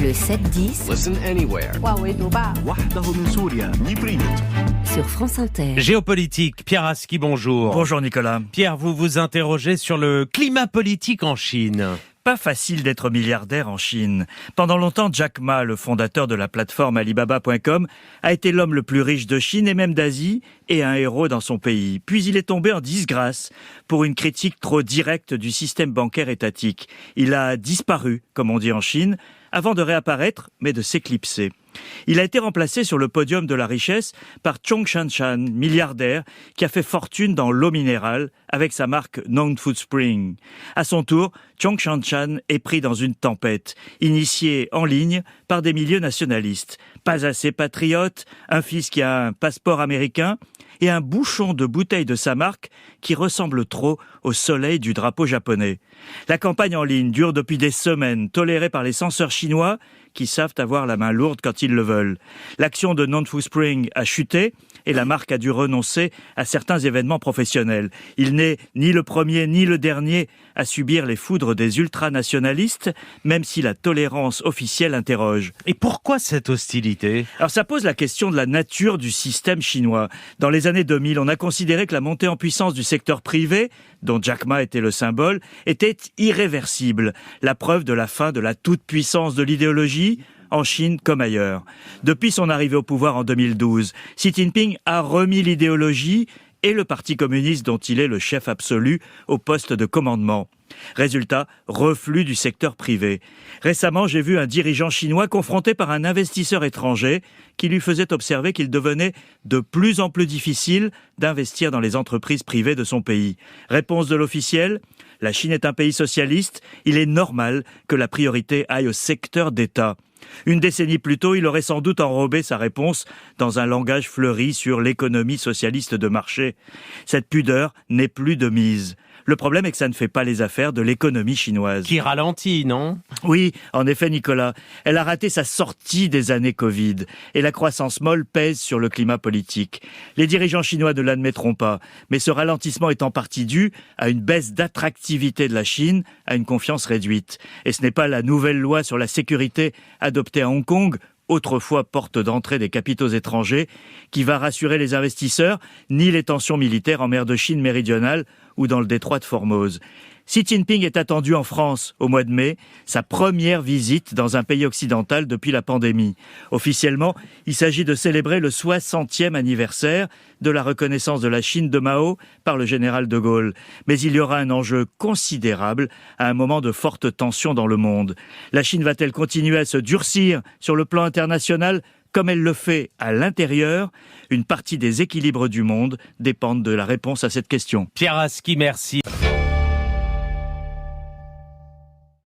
Le 7-10 Listen anywhere. وحده من سوريا sur France Inter. Géopolitique, Pierre Aski, bonjour. Bonjour Nicolas. Pierre, vous vous interrogez sur le climat politique en Chine. Pas facile d'être milliardaire en Chine. Pendant longtemps, Jack Ma, le fondateur de la plateforme Alibaba.com, a été l'homme le plus riche de Chine et même d'Asie et un héros dans son pays. Puis il est tombé en disgrâce pour une critique trop directe du système bancaire étatique. Il a disparu, comme on dit en Chine, avant de réapparaître, mais de s'éclipser. Il a été remplacé sur le podium de la richesse par Zhong Shanshan, milliardaire, qui a fait fortune dans l'eau minérale avec sa marque Non-Food Spring. À son tour, Zhong Shanshan est pris dans une tempête, initiée en ligne par des milieux nationalistes. Pas assez patriote, un fils qui a un passeport américain et un bouchon de bouteille de sa marque qui ressemble trop au soleil du drapeau japonais. La campagne en ligne dure depuis des semaines, tolérée par les censeurs chinois qui savent avoir la main lourde quand ils le veulent. L'action de Non-Food Spring a chuté et la marque a dû renoncer à certains événements professionnels. Il n'est ni le premier ni le dernier à subir les foudres des ultranationalistes, même si la tolérance officielle interroge. Et pourquoi cette hostilité ? Alors ça pose la question de la nature du système chinois. Dans les années 2000, on a considéré que la montée en puissance du secteur privé, dont Jack Ma était le symbole, était irréversible. La preuve de la fin de la toute-puissance de l'idéologie, en Chine comme ailleurs. Depuis son arrivée au pouvoir en 2012, Xi Jinping a remis l'idéologie et le Parti communiste dont il est le chef absolu au poste de commandement. Résultat, reflux du secteur privé. Récemment, j'ai vu un dirigeant chinois confronté par un investisseur étranger qui lui faisait observer qu'il devenait de plus en plus difficile d'investir dans les entreprises privées de son pays. Réponse de l'officiel : la Chine est un pays socialiste, il est normal que la priorité aille au secteur d'État. Une décennie plus tôt, il aurait sans doute enrobé sa réponse dans un langage fleuri sur l'économie socialiste de marché. Cette pudeur n'est plus de mise. Le problème est que ça ne fait pas les affaires de l'économie chinoise. Qui ralentit, non ? Oui, en effet, Nicolas. Elle a raté sa sortie des années Covid et la croissance molle pèse sur le climat politique. Les dirigeants chinois ne l'admettront pas, mais ce ralentissement est en partie dû à une baisse d'attractivité de la Chine, à une confiance réduite. Et ce n'est pas la nouvelle loi sur la sécurité adoptée à Hong Kong, autrefois porte d'entrée des capitaux étrangers, qui va rassurer les investisseurs, ni les tensions militaires en mer de Chine méridionale ou dans le détroit de Formose. Xi Jinping est attendu en France au mois de mai, sa première visite dans un pays occidental depuis la pandémie. Officiellement, il s'agit de célébrer le 60e anniversaire de la reconnaissance de la Chine de Mao par le général de Gaulle. Mais il y aura un enjeu considérable à un moment de forte tension dans le monde. La Chine va-t-elle continuer à se durcir sur le plan international comme elle le fait à l'intérieur? Une partie des équilibres du monde dépendent de la réponse à cette question. Pierre Aski, merci.